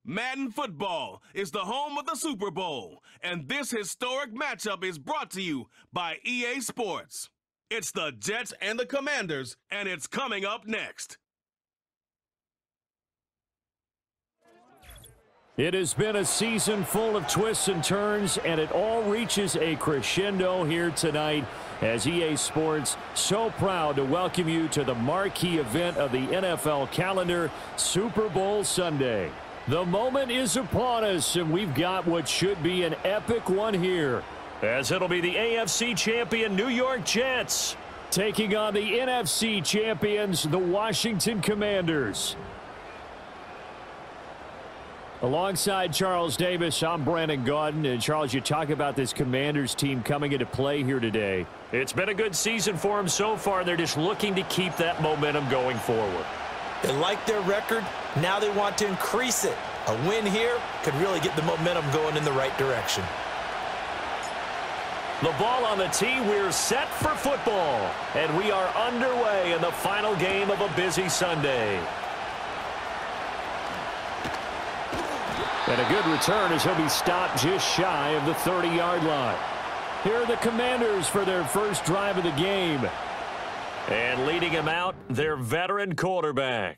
Madden football is the home of the Super Bowl, and this historic matchup is brought to you by EA Sports. It's the Jets and the Commanders, and it's coming up next. It has been a season full of twists and turns, and it all reaches a crescendo here tonight as EA Sports so proud to welcome you to the marquee event of the NFL calendar, Super Bowl Sunday. The moment is upon us, and we've got what should be an epic one here, as it'll be the AFC champion New York Jets taking on the NFC champions, the Washington Commanders. Alongside Charles Davis, I'm Brandon Gaudin. And Charles, you talk about this Commanders team coming into play here today. It's been a good season for them so far. They're just looking to keep that momentum going forward. They like their record. Now they want to increase it. A win here could really get the momentum going in the right direction. The ball on the tee. We're set for football. And we are underway in the final game of a busy Sunday. And a good return as he'll be stopped just shy of the 30-yard line. Here are the Commanders for their first drive of the game. And leading him out, their veteran quarterback.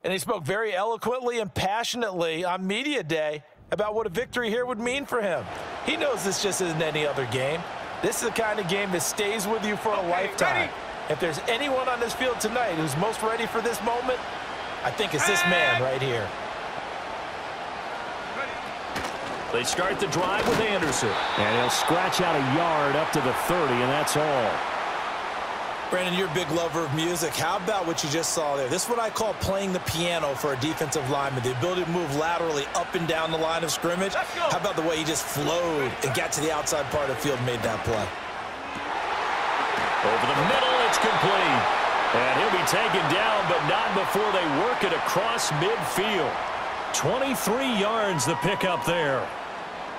And he spoke very eloquently and passionately on media day about what a victory here would mean for him. He knows this just isn't any other game. This is the kind of game that stays with you for a lifetime. If there's anyone on this field tonight who's most ready for this moment, I think it's this man right here. They start the drive with Anderson. And he'll scratch out a yard up to the 30, and that's all. Brandon, you're a big lover of music. How about what you just saw there? This is what I call playing the piano for a defensive lineman, the ability to move laterally up and down the line of scrimmage. How about the way he just flowed and got to the outside part of the field and made that play? Over the middle, it's complete. And he'll be taken down, but not before they work it across midfield. 23 yards the pickup there.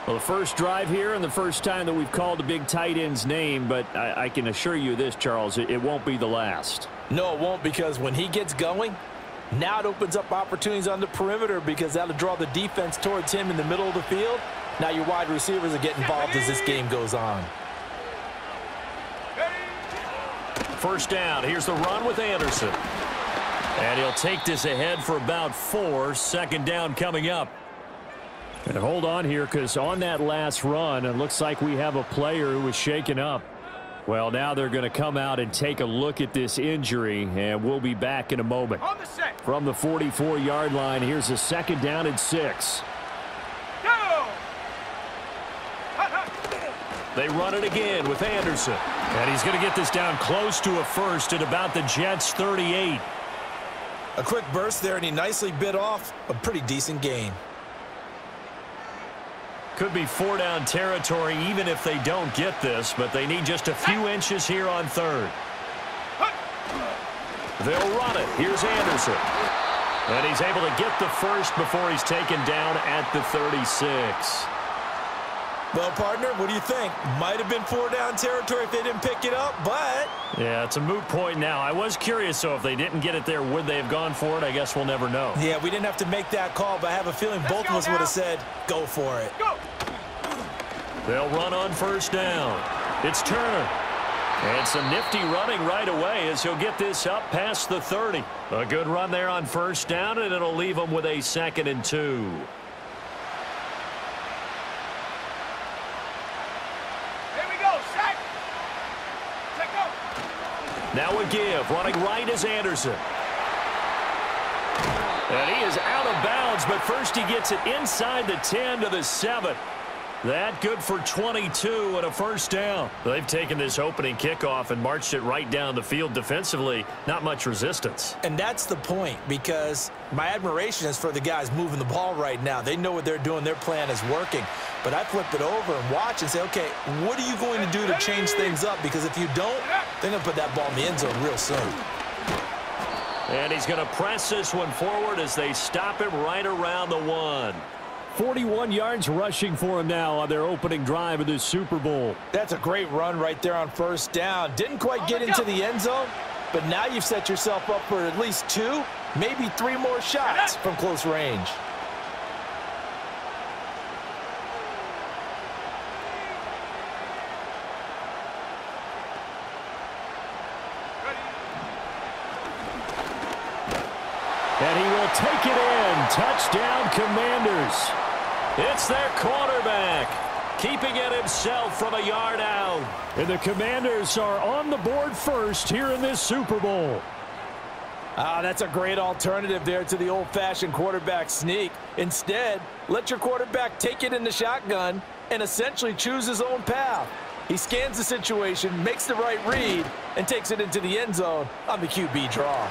Well, the first drive here and the first time that we've called a big tight end's name, but I can assure you this, Charles, it won't be the last. No, it won't, because when he gets going, now it opens up opportunities on the perimeter because that'll draw the defense towards him in the middle of the field. Now your wide receivers will get involved as this game goes on. First down. Here's the run with Anderson. And he'll take this ahead for about 4. Second down coming up. And hold on here, because on that last run, it looks like we have a player who was shaken up. Well, now they're going to come out and take a look at this injury, and we'll be back in a moment. From the 44-yard line, here's a second down and 6. Go! They run it again with Anderson. And he's going to get this down close to a first at about the Jets' 38. A quick burst there, and he nicely bit off a pretty decent gain. Could be 4-down territory even if they don't get this, but they need just a few inches here on third. They'll run it. Here's Anderson. And he's able to get the first before he's taken down at the 36. Well, partner, what do you think? Might have been 4-down territory if they didn't pick it up, but... Yeah, it's a moot point now. I was curious, so if they didn't get it there, would they have gone for it? I guess we'll never know. Yeah, we didn't have to make that call, but I have a feeling both of us would have said, go for it. Go! They'll run on first down. It's Turner. And some nifty running right away as he'll get this up past the 30. A good run there on first down, and it'll leave them with a 2nd and 2. Now a give, running right is Anderson. And he is out of bounds, but first he gets it inside the 10 to the 7. That good for 22 and a first down. They've taken this opening kickoff and marched it right down the field defensively. Not much resistance. And that's the point, because my admiration is for the guys moving the ball right now. They know what they're doing. Their plan is working. But I flip it over and watch and say, okay, what are you going to do to change things up? Because if you don't, they're going to put that ball in the end zone real soon. And he's going to press this one forward as they stop him right around the 1. 41 yards rushing for him now on their opening drive of this Super Bowl. That's a great run right there on first down. Didn't quite get into the end zone, but now you've set yourself up for at least 2, maybe 3 more shots from close range. take it in. Touchdown, Commanders. It's their quarterback, keeping it himself from a yard out. And the Commanders are on the board first here in this Super Bowl. That's a great alternative there to the old-fashioned quarterback sneak. Instead, let your quarterback take it in the shotgun and essentially choose his own path. He scans the situation, makes the right read, and takes it into the end zone on the QB draw.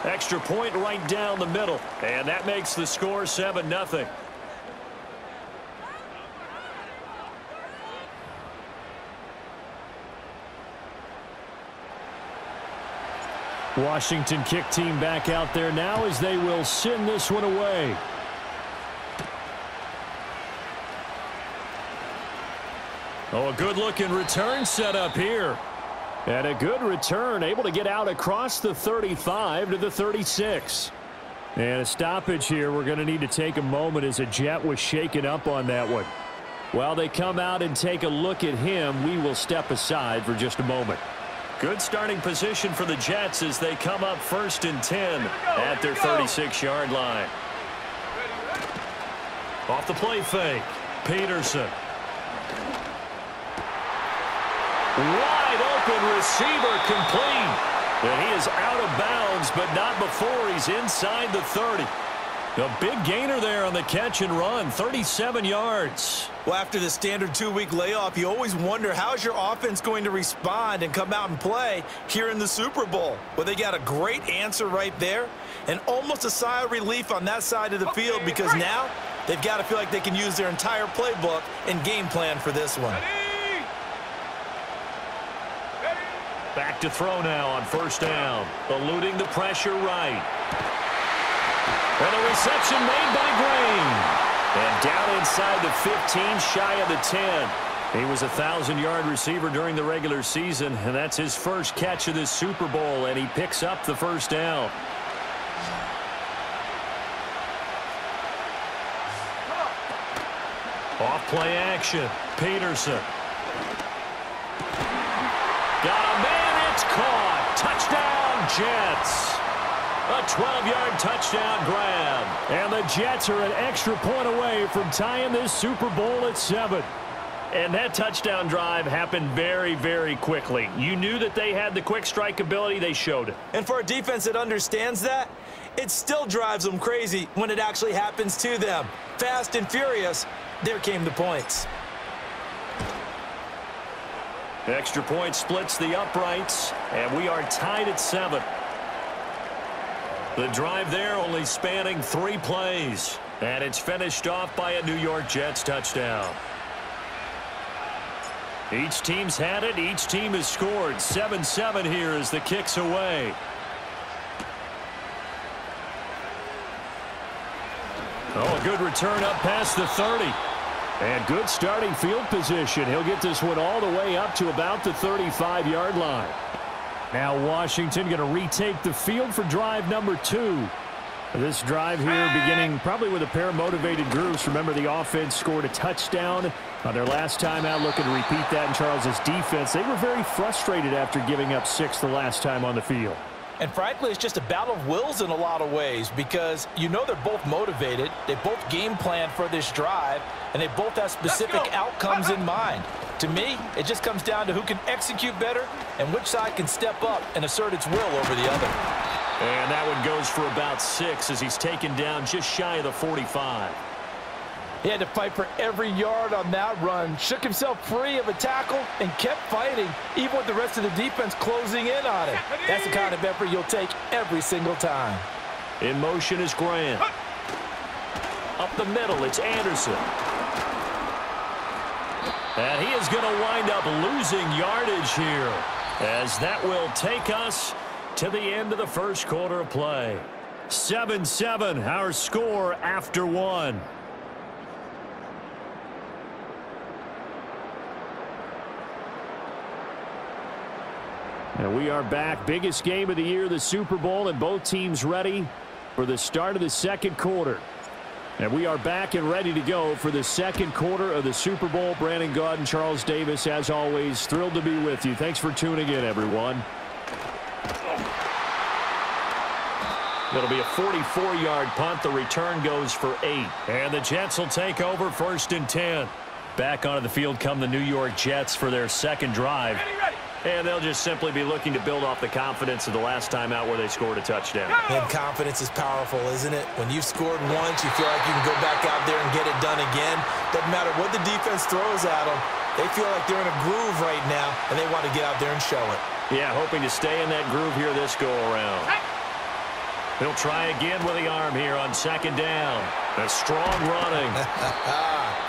Extra point right down the middle, and that makes the score 7-0. Washington kick team back out there now as they will send this one away. Oh, a good-looking return set up here. And a good return, able to get out across the 35 to the 36. And a stoppage here. We're going to need to take a moment as a Jet was shaken up on that one. While they come out and take a look at him, we will step aside for just a moment. Good starting position for the Jets as they come up 1st and 10 at their 36-yard line. Off the play fake, Peterson. Wide open receiver complete. And he is out of bounds, but not before he's inside the 30. A big gainer there on the catch and run, 37 yards. Well, after the standard 2-week layoff, you always wonder how's your offense going to respond and come out and play here in the Super Bowl. Well, they got a great answer right there and almost a sigh of relief on that side of the field because now they've got to feel like they can use their entire playbook and game plan for this one. Back to throw now on 1st down. Eluding the pressure right. And a reception made by Green. And down inside the 15, shy of the 10. He was a 1,000-yard receiver during the regular season, and that's his first catch of this Super Bowl, and he picks up the 1st down. Off play action, Peterson. Got a man, it's caught. Touchdown, Jets. A 12-yard touchdown grab. And the Jets are an extra point away from tying this Super Bowl at 7. And that touchdown drive happened very, very quickly. You knew that they had the quick strike ability. They showed it. And for a defense that understands that, it still drives them crazy when it actually happens to them. Fast and furious, there came the points. Extra point splits the uprights, and we are tied at 7. The drive there only spanning 3 plays, and it's finished off by a New York Jets touchdown. Each team's had it. Each team has scored. 7-7 here as the kick's away. Oh, a good return up past the 30. And good starting field position. He'll get this one all the way up to about the 35-yard line. Now Washington going to retake the field for drive number 2. This drive here beginning probably with a pair of motivated groups. Remember, the offense scored a touchdown on their last time out. Looking to repeat that in Charles's defense. They were very frustrated after giving up 6 the last time on the field. And frankly, it's just a battle of wills in a lot of ways because you know they're both motivated. They both game plan for this drive, and they both have specific outcomes in mind. To me, it just comes down to who can execute better and which side can step up and assert its will over the other. And that one goes for about 6 as he's taken down just shy of the 45. He had to fight for every yard on that run, shook himself free of a tackle, and kept fighting, even with the rest of the defense closing in on him. That's the kind of effort you'll take every single time. In motion is Grant. Up the middle, it's Anderson. And he is going to wind up losing yardage here, as that will take us to the end of the first quarter of play. 7-7, our score after 1. And we are back. Biggest game of the year, the Super Bowl, and both teams ready for the start of the second quarter. And we are back and ready to go for the second quarter of the Super Bowl. Brandon Gaud and Charles Davis, as always, thrilled to be with you. Thanks for tuning in, everyone. It'll be a 44-yard punt. The return goes for 8. And the Jets will take over 1st and 10. Back onto the field come the New York Jets for their second drive. And they'll just simply be looking to build off the confidence of the last time out where they scored a touchdown. And confidence is powerful, isn't it? When you've scored once, you feel like you can go back out there and get it done again. Doesn't matter what the defense throws at them. They feel like they're in a groove right now, and they want to get out there and show it. Yeah, hoping to stay in that groove here this go-around. He'll try again with the arm here on 2nd down. A strong running.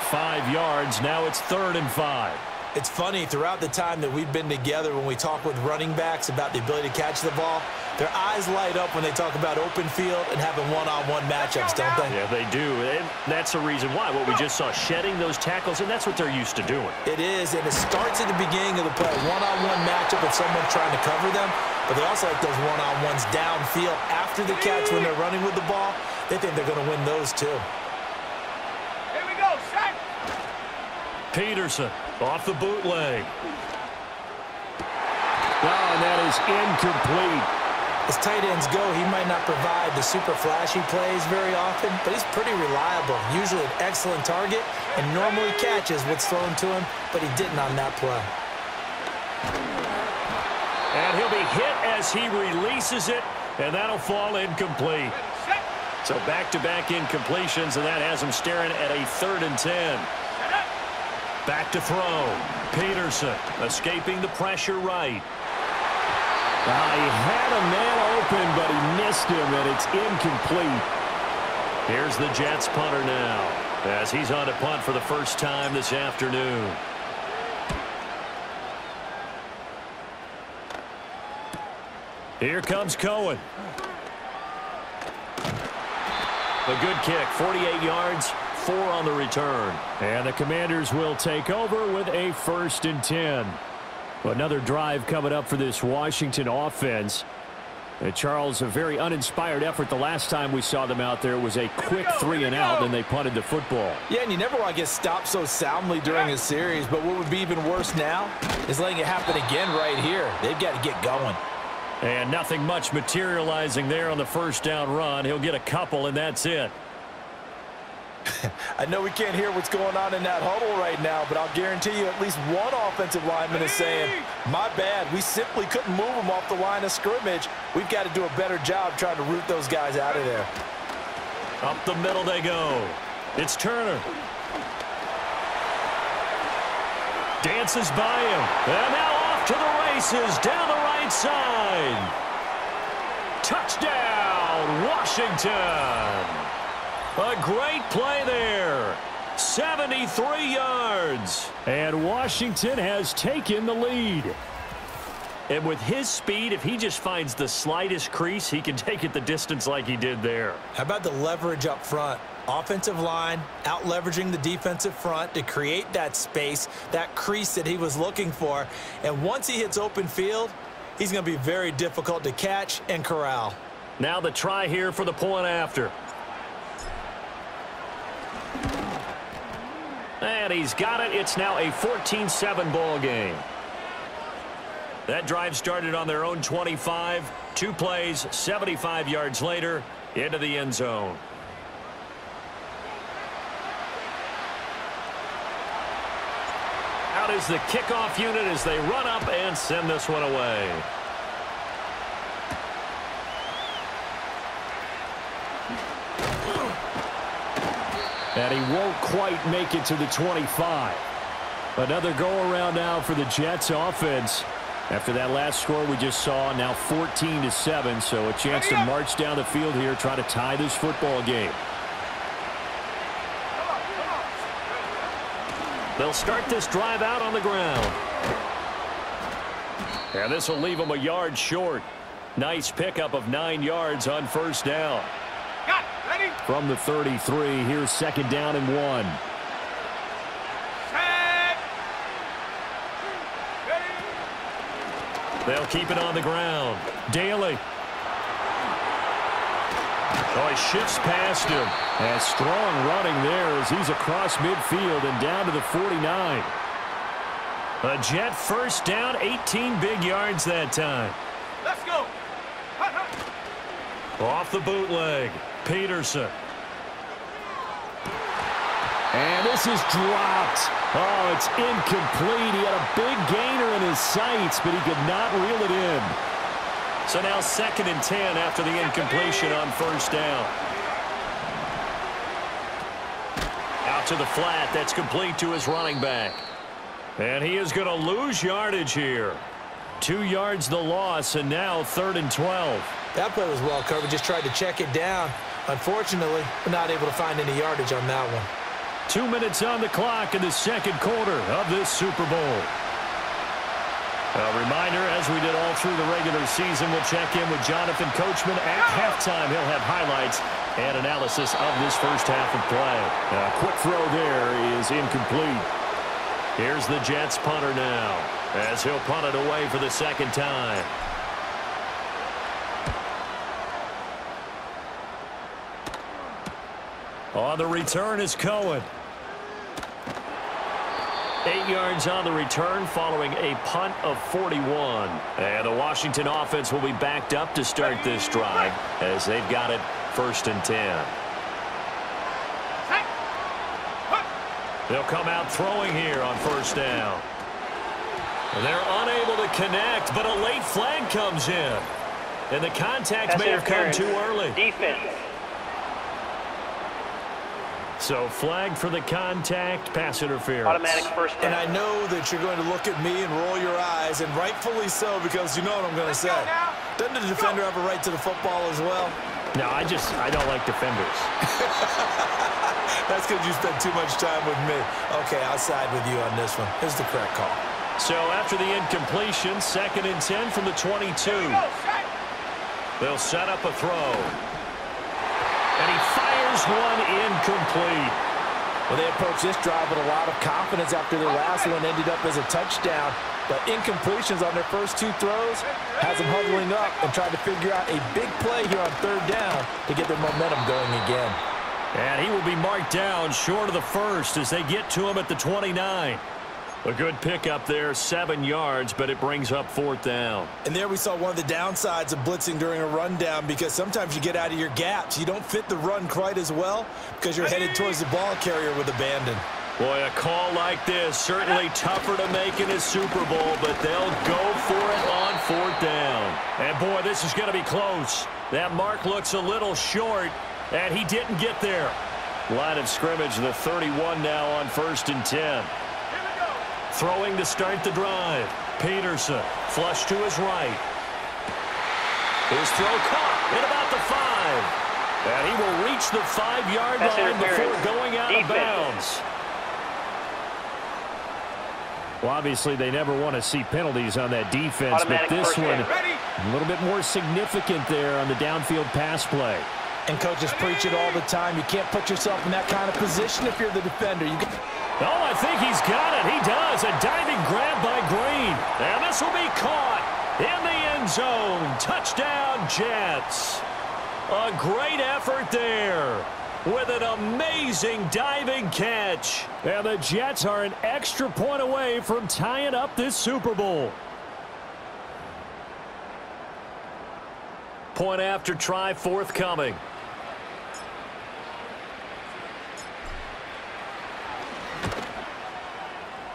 5 yards. Now it's 3rd and 5. It's funny, throughout the time that we've been together, when we talk with running backs about the ability to catch the ball, their eyes light up when they talk about open field and having one-on-one matchups, don't they? Yeah, they do. And that's the reason why. What we just saw, shedding those tackles, and that's what they're used to doing. It is, and it starts at the beginning of the play. One-on-one matchup if someone's trying to cover them, but they also like those one-on-ones downfield after the catch when they're running with the ball. They think they're going to win those, too. Here we go, set. Peterson off the bootleg. And that is incomplete. As tight ends go, he might not provide the super flashy plays very often, but he's pretty reliable. Usually an excellent target and normally catches what's thrown to him, but he didn't on that play. And he'll be hit as he releases it, and that'll fall incomplete. So back-to-back incompletions, and that has him staring at a 3rd and 10. Back to throw. Peterson escaping the pressure right. He had a man open, but he missed him, and it's incomplete. Here's the Jets punter now, as he's on to punt for the first time this afternoon. Here comes Cohen. A good kick, 48 yards, 4 on the return. And the Commanders will take over with a 1st and 10. Another drive coming up for this Washington offense. Charles, a very uninspired effort the last time we saw them out there. It was a quick 3 and out, then they punted the football. Yeah, and you never want to get stopped so soundly during a series, but what would be even worse now is letting it happen again right here. They've got to get going. And nothing much materializing there on the 1st down run. He'll get a couple, and that's it. I know we can't hear what's going on in that huddle right now, but I'll guarantee you at least one offensive lineman is saying, my bad, we simply couldn't move them off the line of scrimmage. We've got to do a better job trying to root those guys out of there. Up the middle they go. It's Turner. Dances by him. And now off to the races down the right side. Touchdown, Washington. A great play there. 73 yards. And Washington has taken the lead. And with his speed, if he just finds the slightest crease, he can take it the distance like he did there. How about the leverage up front? Offensive line out leveraging the defensive front to create that space, that crease that he was looking for. And once he hits open field, he's going to be very difficult to catch and corral. Now the try here for the point after. And he's got it. It's now a 14-7 ball game. That drive started on their own 25. 2 plays, 75 yards later, into the end zone. Out is the kickoff unit as they run up and send this one away. And he won't quite make it to the 25. Another go-around now for the Jets offense. After that last score we just saw, now 14-7, so a chance to march down the field here, try to tie this football game. They'll start this drive out on the ground. And this will leave them a yard short. Nice pickup of 9 yards on 1st down. From the 33, here's 2nd down and 1. They'll keep it on the ground. Daly. Oh, he shifts past him. And strong running there as he's across midfield and down to the 49. A Jet 1st down, 18 big yards that time. Let's go. Off the bootleg, Peterson. And this is dropped. Oh, it's incomplete. He had a big gainer in his sights, but he could not reel it in. So now 2nd and 10 after the incompletion on first down. Out to the flat. That's complete to his running back. And he is going to lose yardage here. 2 yards the loss, and now 3rd and 12. That play was well covered. Just tried to check it down. Unfortunately, we're not able to find any yardage on that one. 2 minutes on the clock in the second quarter of this Super Bowl. A reminder, as we did all through the regular season, we'll check in with Jonathan Coachman at halftime. He'll have highlights and analysis of this first half of play. A quick throw there is incomplete. Here's the Jets punter now, as he'll punt it away for the 2nd time. On the return is Cohen. 8 yards on the return following a punt of 41. And the Washington offense will be backed up to start this drive as they've got it 1st and 10. They'll come out throwing here on first down. And they're unable to connect, but a late flag comes in. And the contact may have come too early. Defense. So flag for the contact, pass interference. Automatic first down. And I know that you're going to look at me and roll your eyes, and rightfully so, because you know what I'm going to say. Doesn't the defender have a right to the football as well? No, I don't like defenders. That's because you spent too much time with me. Okay, I'll side with you on this one. Here's the correct call. So after the incompletion, 2nd and 10 from the 22. They'll set up a throw. And he fires one incomplete. Well, they approached this drive with a lot of confidence after their last one ended up as a touchdown. But incompletions on their first 2 throws has them huddling up and trying to figure out a big play here on 3rd down to get their momentum going again. And he will be marked down short of the first as they get to him at the 29. A good pickup there, 7 yards, but it brings up 4th down. And there we saw one of the downsides of blitzing during a rundown, because sometimes you get out of your gaps. You don't fit the run quite as well because you're headed towards the ball carrier with abandon. Boy, a call like this, certainly tougher to make in a Super Bowl, but they'll go for it on 4th down. And boy, this is going to be close. That mark looks a little short, and he didn't get there. Line of scrimmage, the 31 now on 1st and 10. Throwing to start the drive. Peterson, flush to his right. His throw caught at about the 5. And he will reach the 5-yard line before going out of bounds. Well, obviously, they never want to see penalties on that defense, but this one a little bit more significant there on the downfield pass play. And coaches preach it all the time. You can't put yourself in that kind of position if you're the defender. Oh, I think he's got it. He does. A diving grab by Green. And this will be caught in the end zone. Touchdown, Jets. A great effort there with an amazing diving catch. And the Jets are an extra point away from tying up this Super Bowl. Point after try forthcoming.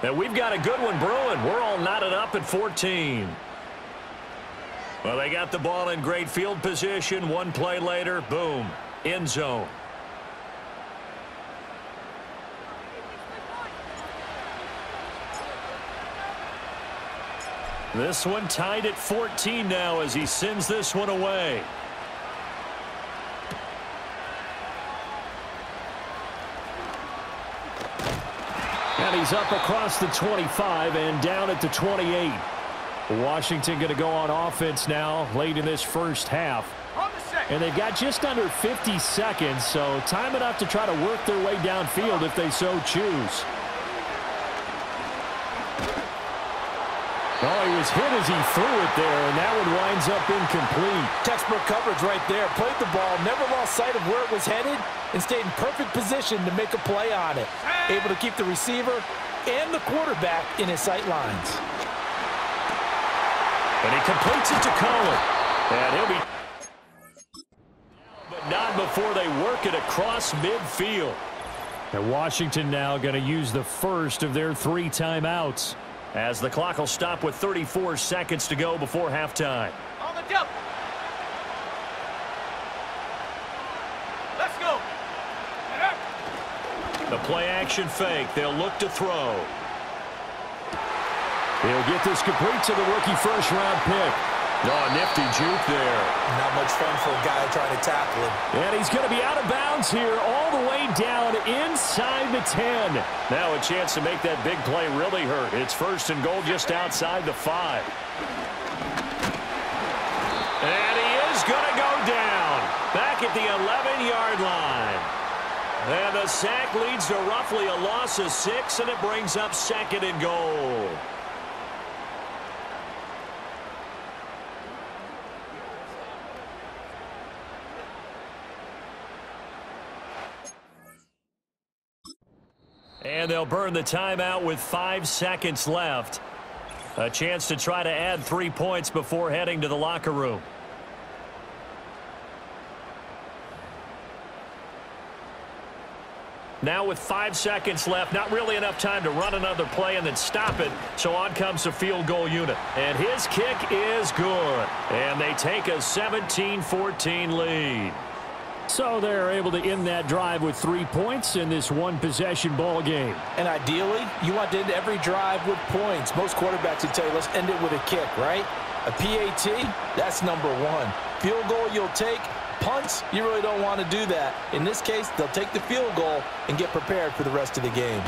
And we've got a good one brewing. We're all knotted up at 14. Well, they got the ball in great field position. One play later, boom, end zone. This one tied at 14 now as he sends this one away. And he's up across the 25 and down at the 28. Washington going to go on offense now late in this first half. And they've got just under 50 seconds, so time enough to try to work their way downfield if they so choose. Oh, he was hit as he threw it there, and that one winds up incomplete. Textbook coverage right there. Played the ball, never lost sight of where it was headed, and stayed in perfect position to make a play on it. Able to keep the receiver and the quarterback in his sight lines. And he completes it to Cohen. And he'll be... not before they work it across midfield. And Washington now going to use the first of their 3 timeouts. As the clock will stop with 34 seconds to go before halftime. On the jump. Let's go. The play-action fake. They'll look to throw. He'll get this complete to the rookie first-round pick. Oh, nifty juke there. Not much fun for a guy trying to tackle him. And he's going to be out of bounds here all the way down inside the 10. Now a chance to make that big play really hurt. It's first and goal just outside the 5. And he is going to go down. Back at the 11-yard line. And the sack leads to roughly a loss of 6, and it brings up second and goal. And they'll burn the timeout with 5 seconds left. A chance to try to add 3 points before heading to the locker room. Now with 5 seconds left, not really enough time to run another play and then stop it. So on comes the field goal unit. And his kick is good. And they take a 17-14 lead. So they're able to end that drive with 3 points in this one-possession ball game. And ideally, you want to end every drive with points. Most quarterbacks would tell you, let's end it with a kick, right? A PAT, that's number 1. Field goal you'll take. Punts, you really don't want to do that. In this case, they'll take the field goal and get prepared for the rest of the game.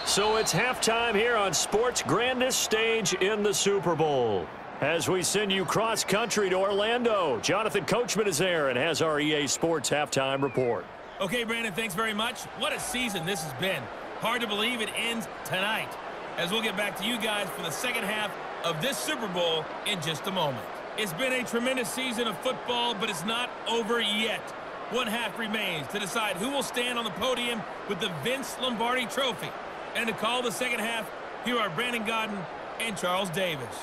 So it's halftime here on sports' grandest stage in the Super Bowl. As we send you cross-country to Orlando, Jonathan Coachman is there and has our EA Sports halftime report. Okay, Brandon, thanks very much. What a season this has been. Hard to believe it ends tonight, as we'll get back to you guys for the second half of this Super Bowl in just a moment. It's been a tremendous season of football, but it's not over yet. One half remains to decide who will stand on the podium with the Vince Lombardi Trophy. And to call the second half, here are Brandon Godden and Charles Davis.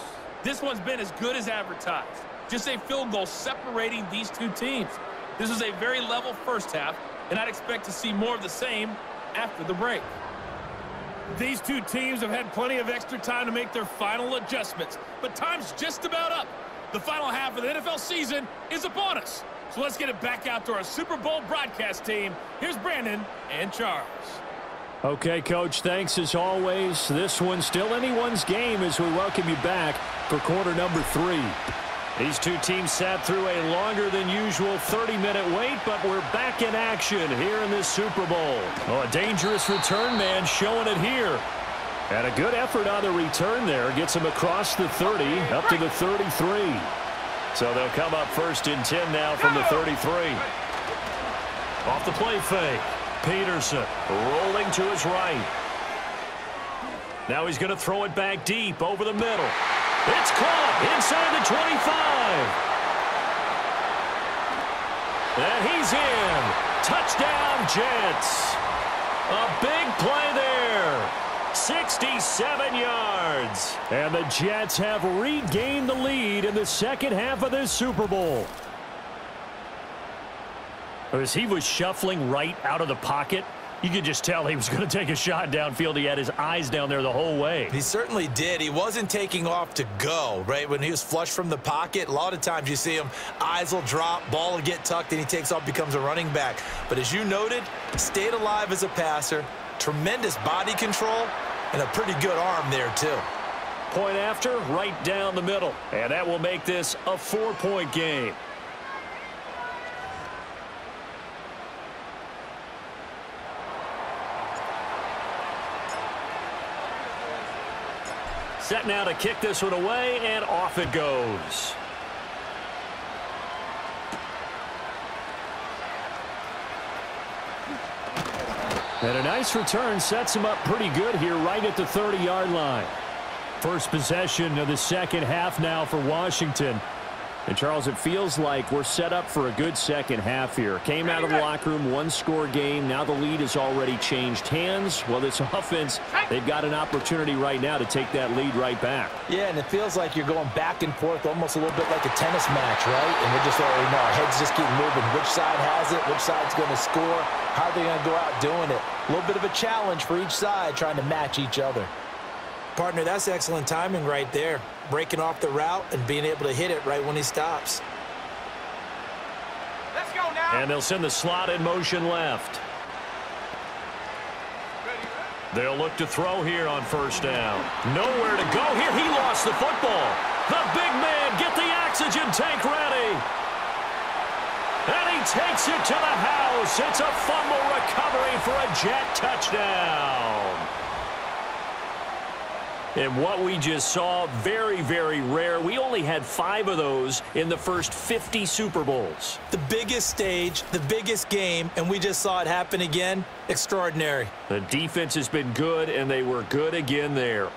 This one's been as good as advertised. Just a field goal separating these two teams. This was a very level first half, and I'd expect to see more of the same after the break. These two teams have had plenty of extra time to make their final adjustments, but time's just about up. The final half of the NFL season is upon us. So let's get it back out to our Super Bowl broadcast team. Here's Brandon and Charles. Okay, Coach, thanks as always. This one's still anyone's game as we welcome you back for quarter number 3. These two teams sat through a longer than usual 30-minute wait, but we're back in action here in this Super Bowl. Oh, a dangerous return man showing it here. And a good effort on the return there. Gets him across the 30, up to the 33. So they'll come up first and 10 now from the 33. Off the play fake. Peterson rolling to his right. Now he's going to throw it back deep over the middle. It's caught inside the 25. And he's in. Touchdown, Jets. A big play there. 67 yards. And the Jets have regained the lead in the second half of this Super Bowl. As he was shuffling right out of the pocket, you could just tell he was going to take a shot downfield. He had his eyes down there the whole way. He certainly did. He wasn't taking off to go, right? When he was flush from the pocket, a lot of times you see him, eyes will drop, ball will get tucked, and he takes off, becomes a running back. But as you noted, stayed alive as a passer, tremendous body control, and a pretty good arm there, too. Point after, right down the middle. And that will make this a 4-point game. Set now to kick this one away, and off it goes. And a nice return sets him up pretty good here right at the 30-yard line. First possession of the second half now for Washington. And, Charles, it feels like we're set up for a good second half here. Came out of the locker room, one-score game. Now the lead has already changed hands. Well, this offense, they've got an opportunity right now to take that lead right back. Yeah, and it feels like you're going back and forth almost a little bit like a tennis match, right? And we're just already know our heads just keep moving. Which side has it? Which side's going to score? How are they going to go out doing it? A little bit of a challenge for each side trying to match each other. Partner, that's excellent timing right there. Breaking off the route and being able to hit it right when he stops. Let's go now. And they'll send the slot in motion left. They'll look to throw here on first down. Nowhere to go here. He lost the football. The big man, get the oxygen tank ready. And he takes it to the house. It's a fumble recovery for a Jet touchdown. And what we just saw, very, very rare. We only had 5 of those in the first 50 Super Bowls. The biggest stage, the biggest game, and we just saw it happen again. Extraordinary. The defense has been good, and they were good again there.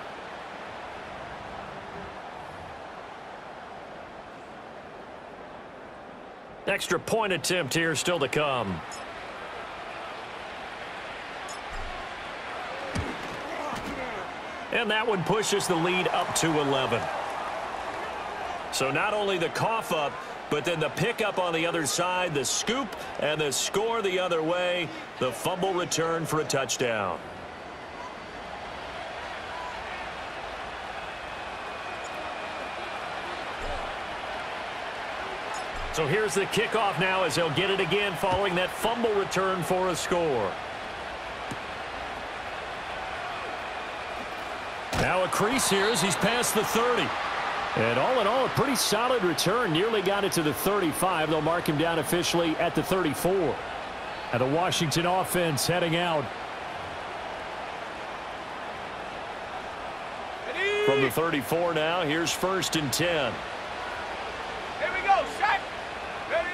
Extra point attempt here still to come. And that one pushes the lead up to 11. So not only the cough up, but then the pickup on the other side, the scoop, and the score the other way. The fumble return for a touchdown. So here's the kickoff now as they'll get it again following that fumble return for a score. Now a crease here as he's past the 30. And all in all, a pretty solid return. Nearly got it to the 35. They'll mark him down officially at the 34. And the Washington offense heading out. From the 34 now, here's 1st and 10. Here we go, set. Ready.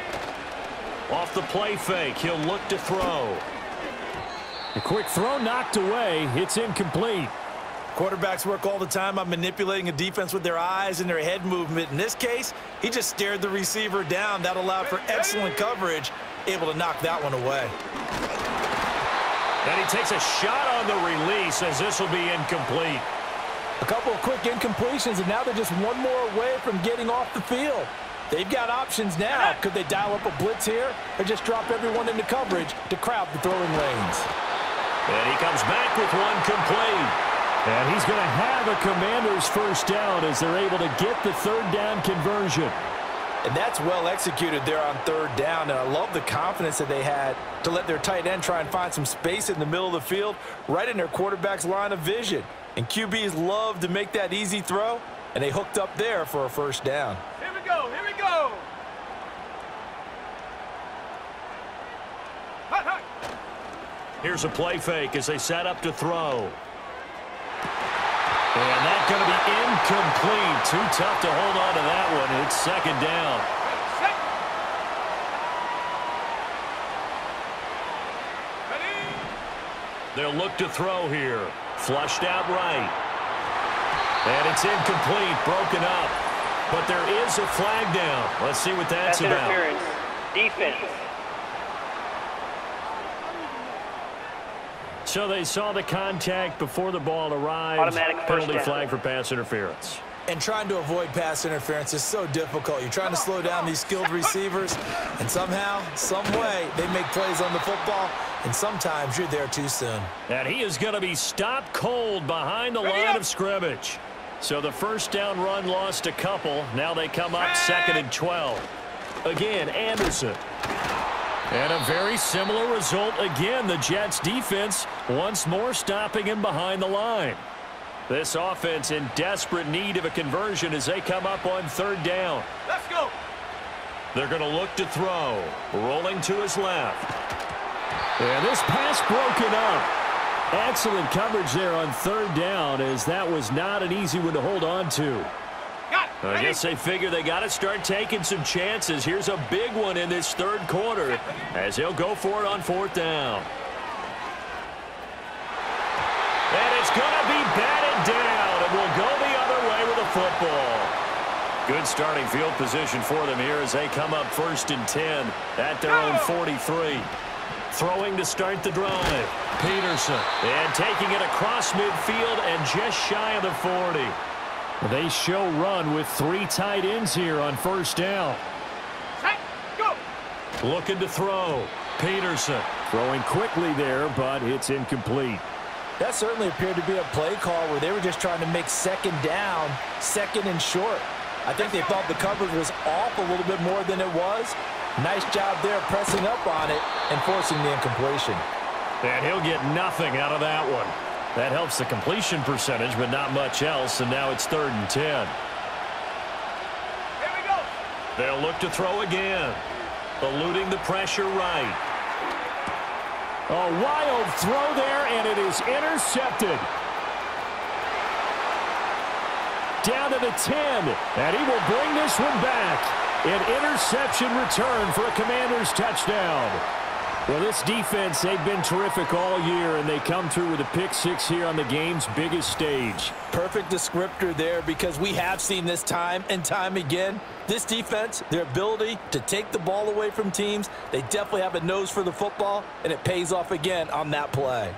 Off the play fake, he'll look to throw. A quick throw knocked away. It's incomplete. Quarterbacks work all the time on manipulating a defense with their eyes and their head movement. In this case, he just stared the receiver down. That allowed for excellent coverage, able to knock that one away. And he takes a shot on the release as this will be incomplete. A couple of quick incompletions, and now they're just one more away from getting off the field. They've got options now. Could they dial up a blitz here or just drop everyone into coverage to crowd the throwing lanes? And he comes back with one complete. And he's going to have a Commanders first down as they're able to get the 3rd down conversion. And that's well executed there on 3rd down. And I love the confidence that they had to let their tight end try and find some space in the middle of the field, right in their quarterback's line of vision. And QBs love to make that easy throw, and they hooked up there for a first down. Here we go, here we go. Hut, hut. Here's a play fake as they set up to throw. And that's going to be incomplete. Too tough to hold on to that one. It's 2nd down. Set. Ready. They'll look to throw here. Flushed out right. And it's incomplete, broken up. But there is a flag down. Let's see what that's about. Interference. Defense. So they saw the contact before the ball arrived. Automatic first Penalty down. flag for pass interference. And trying to avoid pass interference is so difficult. You're trying to slow down these skilled receivers, and somehow, some way, they make plays on the football, and sometimes you're there too soon. And he is going to be stopped cold behind the line of scrimmage. So the first down run lost a couple. Now they come up 2nd and 12. Again, Anderson. And a very similar result again. The Jets defense once more stopping him behind the line. This offense in desperate need of a conversion as they come up on 3rd down. Let's go. They're going to look to throw. Rolling to his left. And this pass broken up. Excellent coverage there on 3rd down as that was not an easy one to hold on to. I guess they figure they got to start taking some chances. Here's a big one in this 3rd quarter as he'll go for it on 4th down. And it's going to be batted down, and we'll go the other way with the football. Good starting field position for them here as they come up 1st and 10 at their own 43. Throwing to start the drive. Peterson. And taking it across midfield and just shy of the 40. They show run with 3 tight ends here on 1st down. Set, go. Looking to throw. Peterson. Throwing quickly there, but it's incomplete. That certainly appeared to be a play call where they were just trying to make 2nd down, 2nd and short. I think they thought the coverage was off a little bit more than it was. Nice job there pressing up on it and forcing the incompletion. And he'll get nothing out of that one. That helps the completion percentage, but not much else, and now it's 3rd and 10. Here we go. They'll look to throw again. Eluding the pressure right. A wild throw there, and it is intercepted. Down to the 10, and he will bring this one back. An interception return for a Commanders touchdown. Well, this defense, they've been terrific all year, and they come through with a pick-6 here on the game's biggest stage. Perfect descriptor there, because we have seen this time and time again. This defense, their ability to take the ball away from teams, they definitely have a nose for the football, and it pays off again on that play.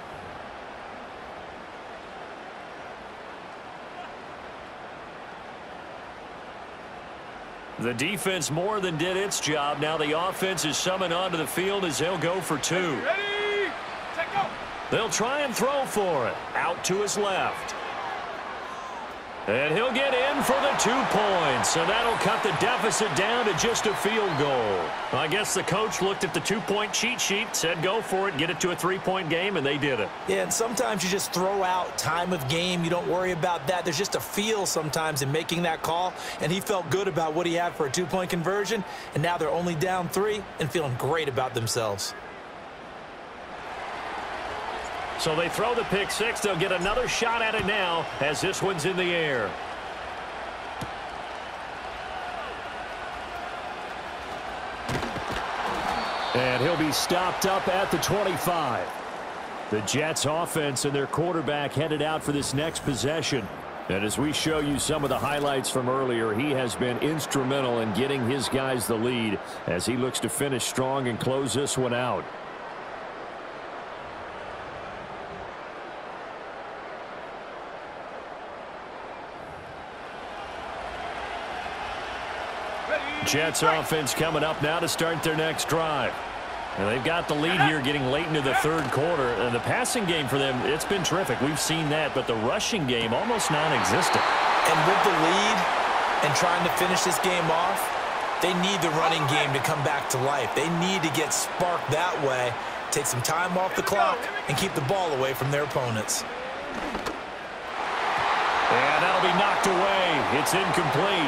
The defense more than did its job. Now the offense is summoned onto the field as they'll go for 2. Ready, set, go. They'll try and throw for it. Out to his left. And he'll get in for the 2 points. And that'll cut the deficit down to just a field goal. I guess the coach looked at the 2-point cheat sheet, said go for it, get it to a 3-point game, and they did it. Yeah, and sometimes you just throw out time of game. You don't worry about that. There's just a feel sometimes in making that call. And he felt good about what he had for a 2-point conversion. And now they're only down 3 and feeling great about themselves. So they throw the pick-6. They'll get another shot at it now as this one's in the air. And he'll be stopped up at the 25. The Jets offense and their quarterback headed out for this next possession. And as we show you some of the highlights from earlier, he has been instrumental in getting his guys the lead as he looks to finish strong and close this one out. Jets offense coming up now to start their next drive. And they've got the lead here getting late into the 3rd quarter. And the passing game for them, it's been terrific. We've seen that, but the rushing game almost non-existent. And with the lead and trying to finish this game off, they need the running game to come back to life. They need to get sparked that way, take some time off the clock, and keep the ball away from their opponents. And that'll be knocked away. It's incomplete.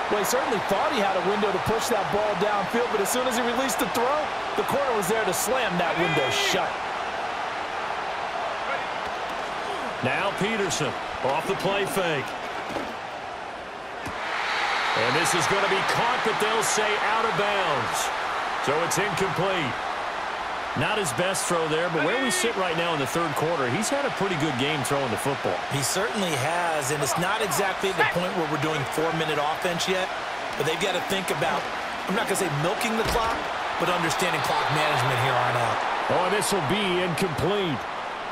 Well, he certainly thought he had a window to push that ball downfield, but as soon as he released the throw, the corner was there to slam that window shut. Now Peterson off the play fake. And this is going to be caught, but they'll say out of bounds. So it's incomplete. Not his best throw there, but where we sit right now in the 3rd quarter, he's had a pretty good game throwing the football. He certainly has, and it's not exactly at the point where we're doing 4-minute offense yet, but they've got to think about, I'm not going to say milking the clock, but understanding clock management here on out. Oh, and this will be incomplete.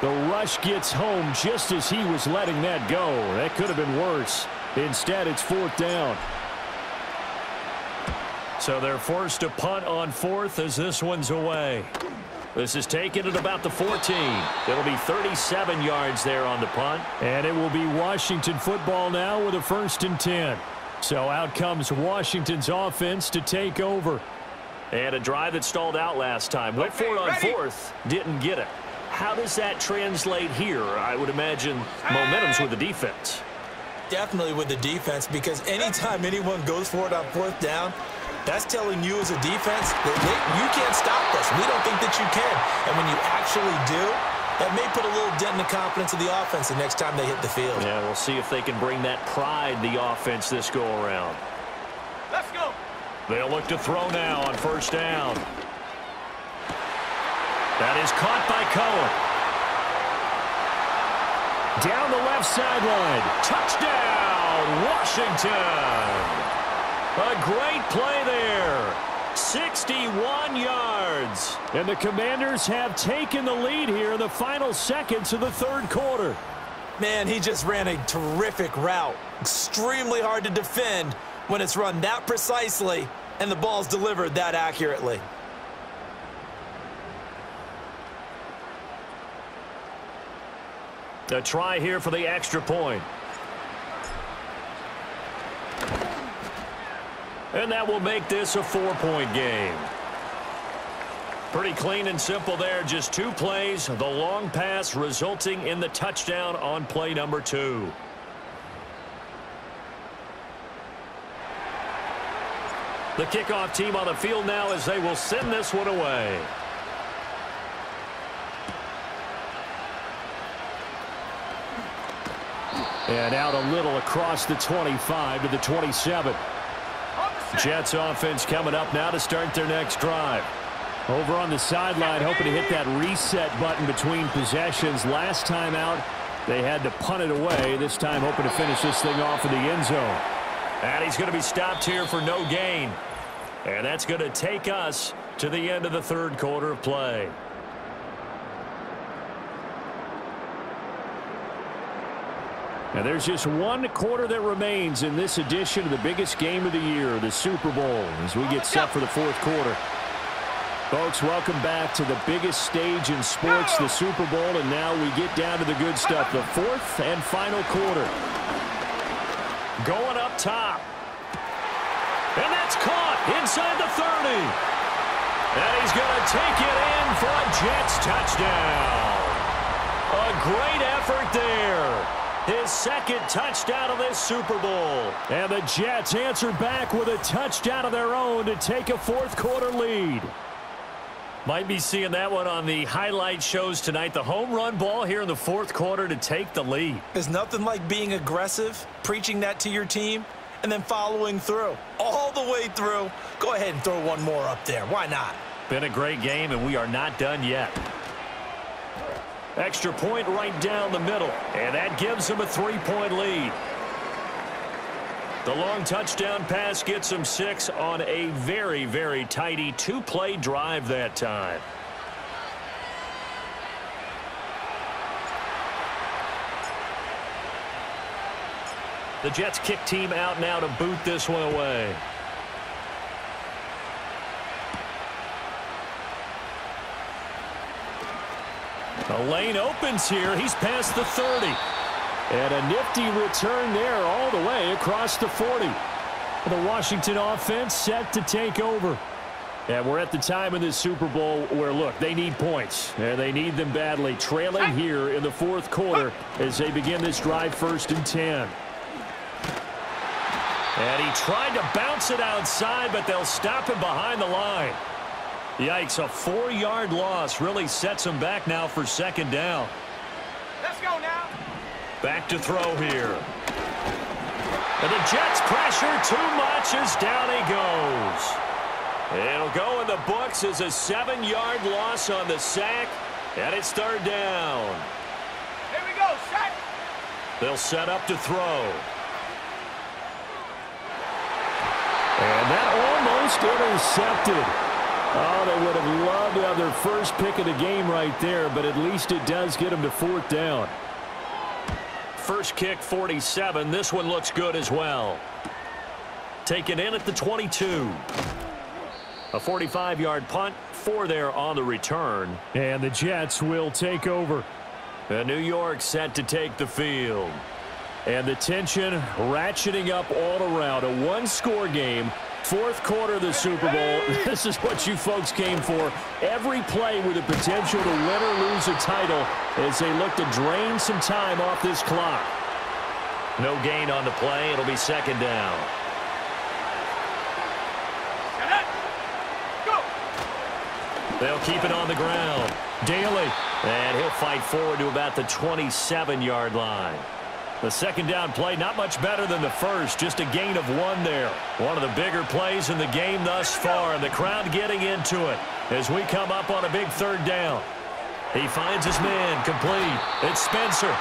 The rush gets home just as he was letting that go. That could have been worse. Instead, it's 4th down. So they're forced to punt on 4th as this one's away. This is taken at about the 14. It'll be 37 yards there on the punt. And it will be Washington football now with a 1st and 10. So out comes Washington's offense to take over. And a drive that stalled out last time. Went for it on 4th. Didn't get it. How does that translate here? I would imagine momentum's with the defense. Definitely with the defense, because anytime anyone goes for it on 4th down, that's telling you as a defense that you can't stop us. We don't think that you can. And when you actually do, that may put a little dent in the confidence of the offense the next time they hit the field. Yeah, we'll see if they can bring that pride, the offense, this go-around. Let's go. They'll look to throw now on 1st down. That is caught by Cohen. Down the left sideline. Touchdown, Washington. A great play there. 61 yards. And the Commanders have taken the lead here in the final seconds of the third quarter. Man, he just ran a terrific route. Extremely hard to defend when it's run that precisely and the ball's delivered that accurately. A try here for the extra point. And that will make this a 4-point game. Pretty clean and simple there. Just 2 plays. The long pass resulting in the touchdown on play number 2. The kickoff team on the field now as they will send this one away. And out a little across the 25 to the 27. Jets offense coming up now to start their next drive. Over on the sideline, hoping to hit that reset button between possessions. Last time out, they had to punt it away. This time, hoping to finish this thing off in the end zone. And he's going to be stopped here for no gain. And that's going to take us to the end of the third quarter of play. And there's just 1 quarter that remains in this edition of the biggest game of the year, the Super Bowl, as we get set for the fourth quarter. Folks, welcome back to the biggest stage in sports, the Super Bowl, and now we get down to the good stuff, the fourth and final quarter. Going up top. And that's caught inside the 30. And he's going to take it in for a Jets touchdown. A great effort there. His second touchdown of this Super Bowl. And the Jets answered back with a touchdown of their own to take a fourth quarter lead. Might be seeing that one on the highlight shows tonight. The home run ball here in the fourth quarter to take the lead. There's nothing like being aggressive, preaching that to your team, and then following through. All the way through. Go ahead and throw one more up there. Why not? Been a great game, and we are not done yet. Extra point right down the middle, and that gives them a 3-point lead. The long touchdown pass gets them 6 on a very, very tidy 2-play drive that time. The Jets kick team out now to boot this one away. The lane opens here. He's past the 30. And a nifty return there all the way across the 40. The Washington offense set to take over. And we're at the time in this Super Bowl where, look, they need points. And they need them badly. Trailing here in the fourth quarter as they begin this drive 1st and 10. And he tried to bounce it outside, but they'll stop him behind the line. Yikes, a 4-yard loss really sets him back now for 2nd down. Let's go now. Back to throw here. And the Jets pressure too much as down he goes. It'll go in the books as a 7-yard loss on the sack, and it's 3rd down. Here we go, set. They'll set up to throw. And that almost intercepted. Oh, they would have loved to have their first pick of the game right there, but at least it does get them to 4th down. First kick, 47. This one looks good as well. Taken in at the 22. A 45-yard punt, 4 there on the return. And the Jets will take over. New York set to take the field. And the tension ratcheting up all around. A 1-score game. 4th quarter of the Super Bowl. This is what you folks came for. Every play with the potential to win or lose a title as they look to drain some time off this clock. No gain on the play. It'll be 2nd down. Go. They'll keep it on the ground. Daly. And he'll fight forward to about the 27-yard line. The 2nd down play, not much better than the first, just a gain of 1 there. One of the bigger plays in the game thus far, and the crowd getting into it as we come up on a big 3rd down. He finds his man, complete. It's Spencer.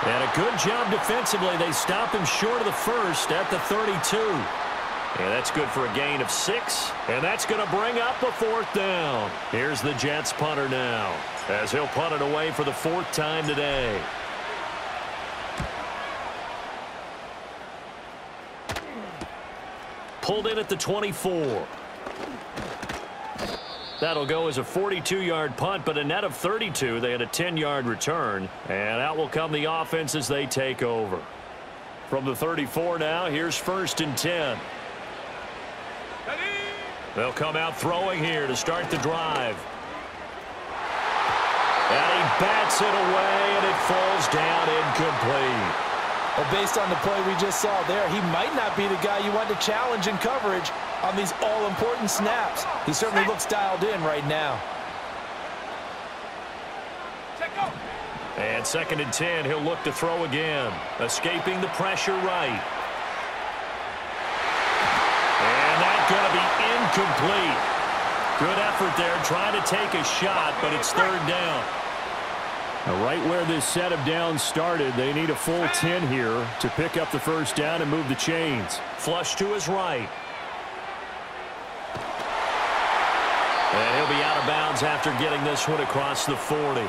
And a good job defensively. They stop him short of the first at the 32. And that's good for a gain of 6. And that's going to bring up a 4th down. Here's the Jets punter now, as he'll punt it away for the 4th time today. Pulled in at the 24. That'll go as a 42-yard punt, but a net of 32. They had a 10-yard return. And out will come the offense as they take over. From the 34 now, here's 1st and 10. They'll come out throwing here to start the drive. And he bats it away, and it falls down incomplete. Well, based on the play we just saw there, he might not be the guy you want to challenge in coverage on these all-important snaps. He certainly looks dialed in right now. And 2nd and 10, he'll look to throw again. Escaping the pressure right. And that's going to be incomplete. Good effort there, trying to take a shot, but it's 3rd down. Now, right where this set of downs started, they need a full 10 here to pick up the 1st down and move the chains. Flush to his right. And he'll be out of bounds after getting this one across the 40.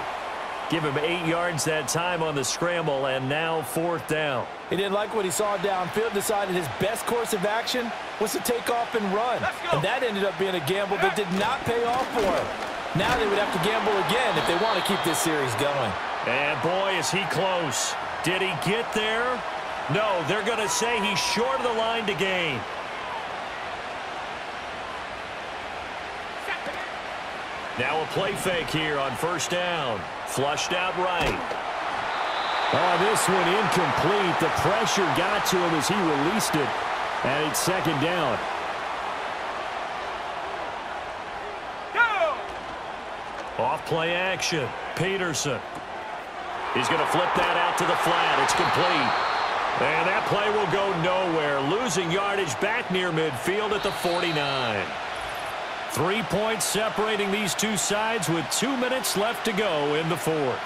Give him 8 yards that time on the scramble, and now 4th down. He didn't like what he saw downfield, decided his best course of action was to take off and run. And that ended up being a gamble that did not pay off for him. Now they would have to gamble again if they want to keep this series going. And boy, is he close. Did he get there? No, they're going to say he's short of the line to gain. Now a play fake here on 1st down. Flushed out right. Oh, this one incomplete. The pressure got to him as he released it. And it's 2nd down. Off play action. Peterson. He's going to flip that out to the flat. It's complete. And that play will go nowhere. Losing yardage back near midfield at the 49. 3 points separating these two sides with 2 minutes left to go in the 4th.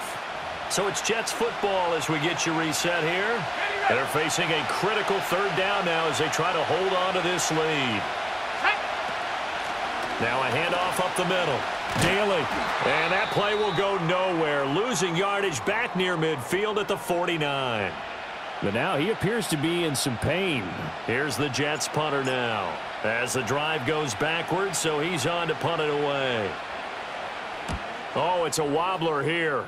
So it's Jets football as we get you reset here. They're facing a critical 3rd down now as they try to hold on to this lead. Now a handoff up the middle. Daly. And that play will go nowhere. Losing yardage back near midfield at the 49. But now he appears to be in some pain. Here's the Jets punter now, as the drive goes backwards, so he's on to punt it away. Oh, it's a wobbler here.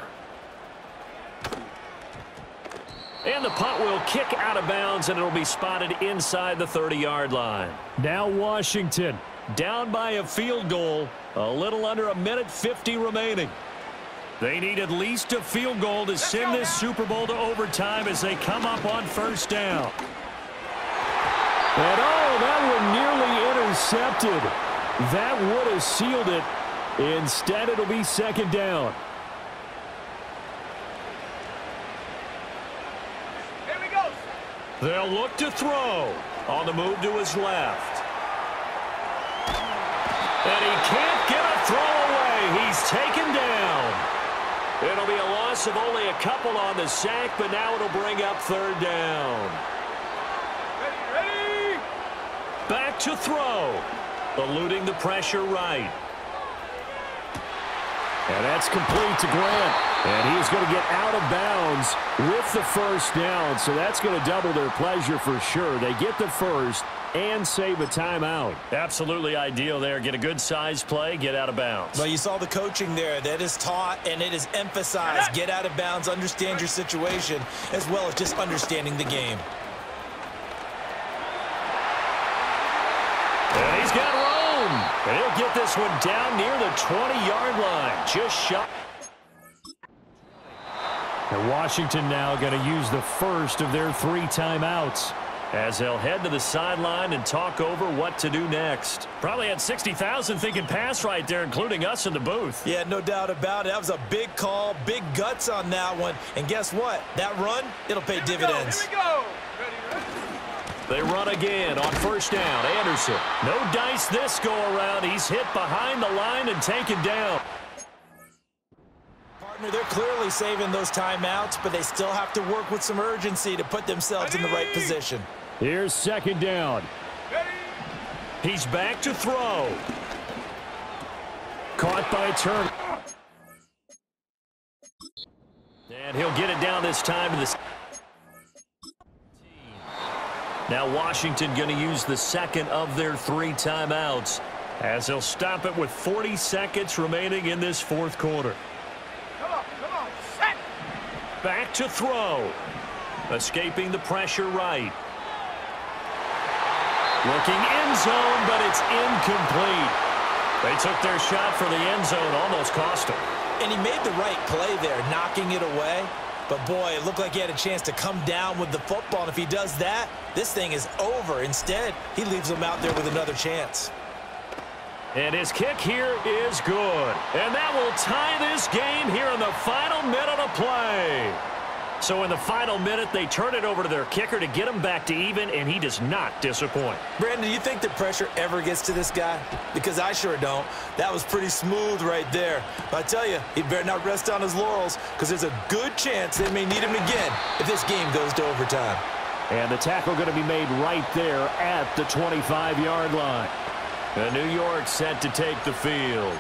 And the punt will kick out of bounds, and it'll be spotted inside the 30-yard line. Now Washington. Down by a field goal, a little under 1:50 remaining. They need at least a field goal to send this Super Bowl to overtime as they come up on 1st down. And oh, that one nearly intercepted. That would have sealed it. Instead, it'll be 2nd down. Here we go. They'll look to throw on the move to his left. And he can't get a throw away. He's taken down. It'll be a loss of only a couple on the sack, but now it'll bring up 3rd down. Ready. Back to throw. Eluding the pressure right. And that's complete to Grant. And he's going to get out of bounds with the 1st down. So that's going to double their pleasure for sure. They get the 1st and save a timeout. Absolutely ideal there. Get a good size play, get out of bounds. Well, you saw the coaching there. That is taught and it is emphasized. Get out of bounds, understand your situation, as well as just understanding the game. And he's got room. And he'll get this one down near the 20-yard line. Just shot. And Washington now going to use the first of their 3 timeouts, as they'll head to the sideline and talk over what to do next. Probably had 60,000 thinking pass right there, including us in the booth. Yeah, no doubt about it. That was a big call, big guts on that one. And guess what? That run, it'll pay dividends. Here we go. Ready. They run again on 1st down. Anderson. No dice this go around. He's hit behind the line and taken down. Partner, they're clearly saving those timeouts, but they still have to work with some urgency to put themselves in the right position. Here's 2nd down. He's back to throw. Caught by Turner. And he'll get it down this time to the... Now Washington going to use the second of their 3 timeouts as they'll stop it with 40 seconds remaining in this fourth quarter. Come on, set. Back to throw. Escaping the pressure right. Looking end zone, but it's incomplete. They took their shot for the end zone, almost cost him. And he made the right play there, knocking it away. But, boy, it looked like he had a chance to come down with the football. And if he does that, this thing is over. Instead, he leaves him out there with another chance. And his kick here is good. And that will tie this game here in the final minute of play. So in the final minute, they turn it over to their kicker to get him back to even, and he does not disappoint. Brandon, do you think the pressure ever gets to this guy? Because I sure don't. That was pretty smooth right there. But I tell you, he better not rest on his laurels because there's a good chance they may need him again if this game goes to overtime. And the tackle going to be made right there at the 25-yard line. And New York set to take the field.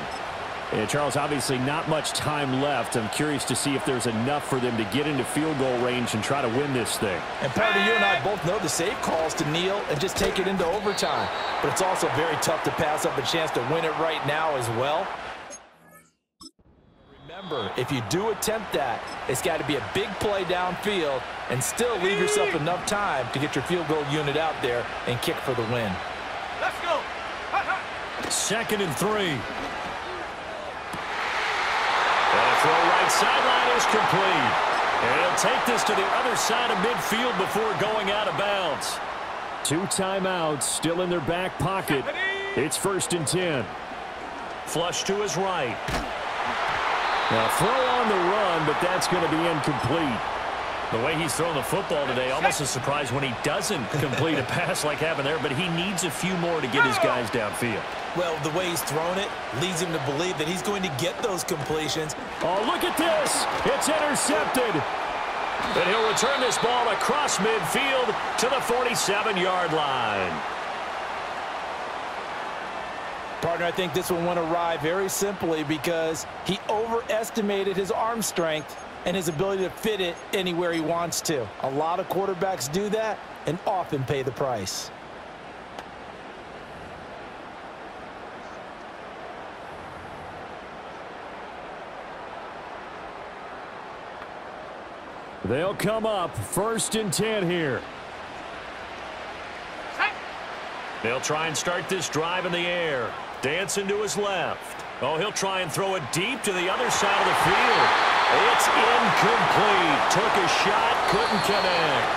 And Charles, obviously not much time left. I'm curious to see if there's enough for them to get into field goal range and try to win this thing. And part of you and I both know the safe calls to kneel and just take it into overtime. But it's also very tough to pass up a chance to win it right now as well. Remember, if you do attempt that, it's got to be a big play downfield and still leave yourself enough time to get your field goal unit out there and kick for the win. Let's go. 2nd and 3. And a throw right sideline is complete. And he'll take this to the other side of midfield before going out of bounds. 2 timeouts still in their back pocket. It's 1st and 10. Flush to his right. Now throw on the run, but that's going to be incomplete. The way he's throwing the football today, almost a surprise when he doesn't complete a pass like happened there, but he needs a few more to get his guys downfield. Well, the way he's thrown it leads him to believe that he's going to get those completions. Oh, look at this. It's intercepted. And he'll return this ball across midfield to the 47-yard line. Partner, I think this one went awry very simply because he overestimated his arm strength and his ability to fit it anywhere he wants to. A lot of quarterbacks do that and often pay the price. They'll come up 1st and 10 here. They'll try and start this drive in the air. Dancing to his left. Oh, he'll try and throw it deep to the other side of the field. It's incomplete. Took a shot, couldn't connect.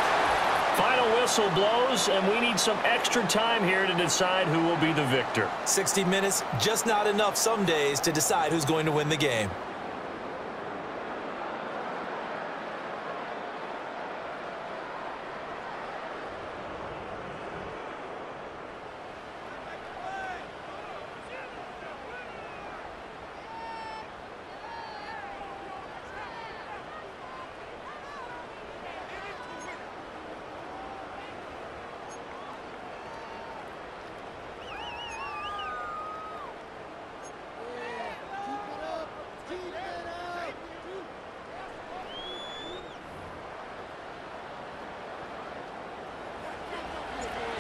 Final whistle blows, and we need some extra time here to decide who will be the victor. 60 minutes, just not enough some days to decide who's going to win the game.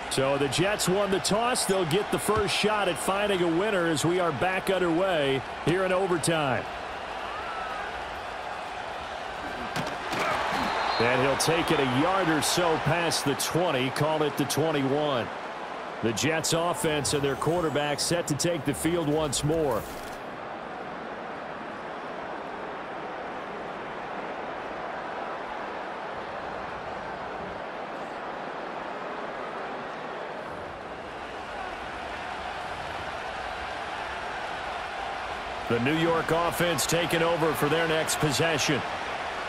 So the Jets won the toss. They'll get the first shot at finding a winner as we are back underway here in overtime. And he'll take it a yard or so past the 20, call it the 21. The Jets offense and their quarterback set to take the field once more. The New York offense taking over for their next possession.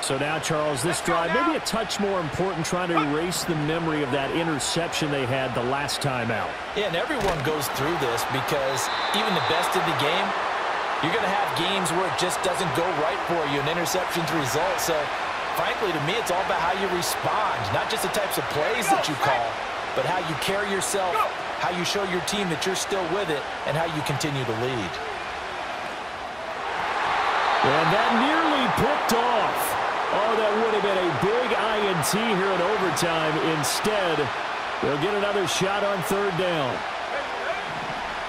So now, Charles, this drive maybe a touch more important, trying to erase the memory of that interception they had the last time out. Yeah, and everyone goes through this because even the best in the game, you're going to have games where it just doesn't go right for you, an interception's result. So, frankly, to me, it's all about how you respond, not just the types of plays that you call, but how you carry yourself how you show your team that you're still with it, and how you continue to lead. And that nearly picked off. Oh, that would have been a big INT here in overtime. Instead, they'll get another shot on third down.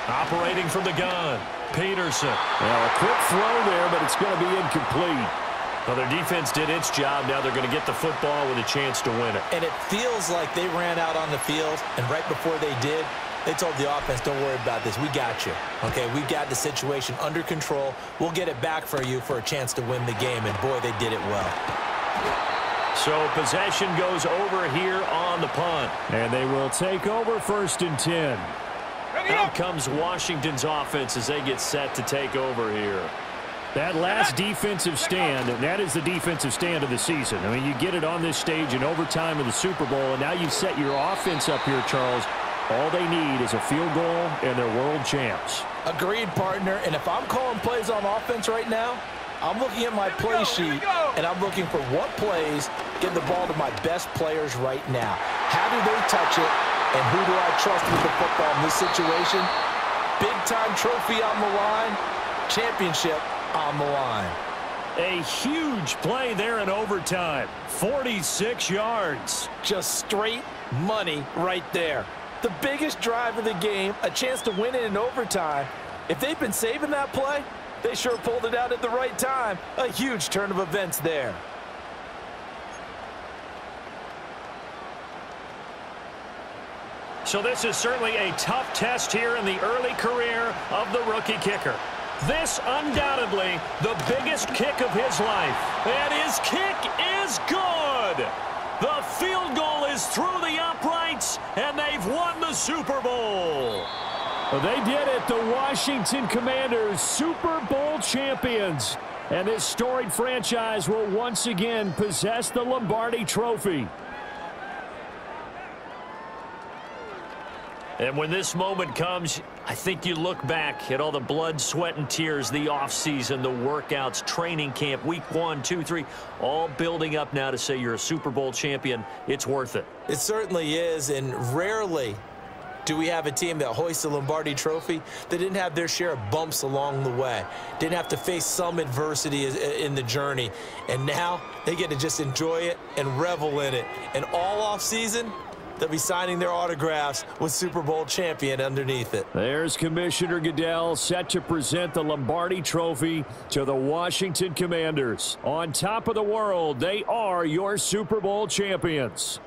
Operating from the gun, Peterson. Well, a quick throw there, but it's going to be incomplete. Well, their defense did its job. Now they're going to get the football with a chance to win it. And it feels like they ran out on the field, and right before they did, they told the offense, don't worry about this. We got you. Okay, we've got the situation under control. We'll get it back for you for a chance to win the game. And, boy, they did it well. So possession goes over here on the punt. And they will take over 1st and 10. Out comes Washington's offense as they get set to take over here. That last defensive stand, and that is the defensive stand of the season. I mean, you get it on this stage in overtime of the Super Bowl, and now you set your offense up here, Charles. All they need is a field goal, and they're world champs. Agreed, partner. And if I'm calling plays on offense right now, I'm looking at my play sheet, and I'm looking for what plays get the ball to my best players right now. How do they touch it, and who do I trust with the football in this situation? Big-time trophy on the line, championship on the line. A huge play there in overtime. 46 yards. Just straight money right there. The biggest drive of the game, a chance to win it in overtime. If they've been saving that play, they sure pulled it out at the right time. A huge turn of events there. So this is certainly a tough test here in the early career of the rookie kicker. This undoubtedly the biggest kick of his life. And his kick is good. The field goal is through the uprights, and they've won the Super Bowl. Well, they did it. The Washington Commanders, Super Bowl champions. And this storied franchise will once again possess the Lombardi Trophy. And when this moment comes, I think you look back at all the blood, sweat, and tears, the offseason, the workouts, training camp, week 1, 2, 3, all building up now to say you're a Super Bowl champion. It's worth it. It certainly is, and rarely do we have a team that hoists the Lombardi Trophy that didn't have their share of bumps along the way, didn't have to face some adversity in the journey, and now they get to just enjoy it and revel in it. And all offseason, they'll be signing their autographs with Super Bowl champion underneath it. There's Commissioner Goodell set to present the Lombardi Trophy to the Washington Commanders. On top of the world, they are your Super Bowl champions.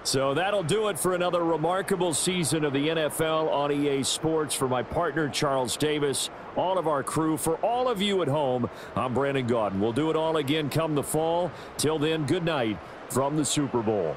So that'll do it for another remarkable season of the NFL on EA Sports. For my partner, Charles Davis, all of our crew, for all of you at home, I'm Brandon Gaudin. We'll do it all again come the fall. Till then, good night from the Super Bowl.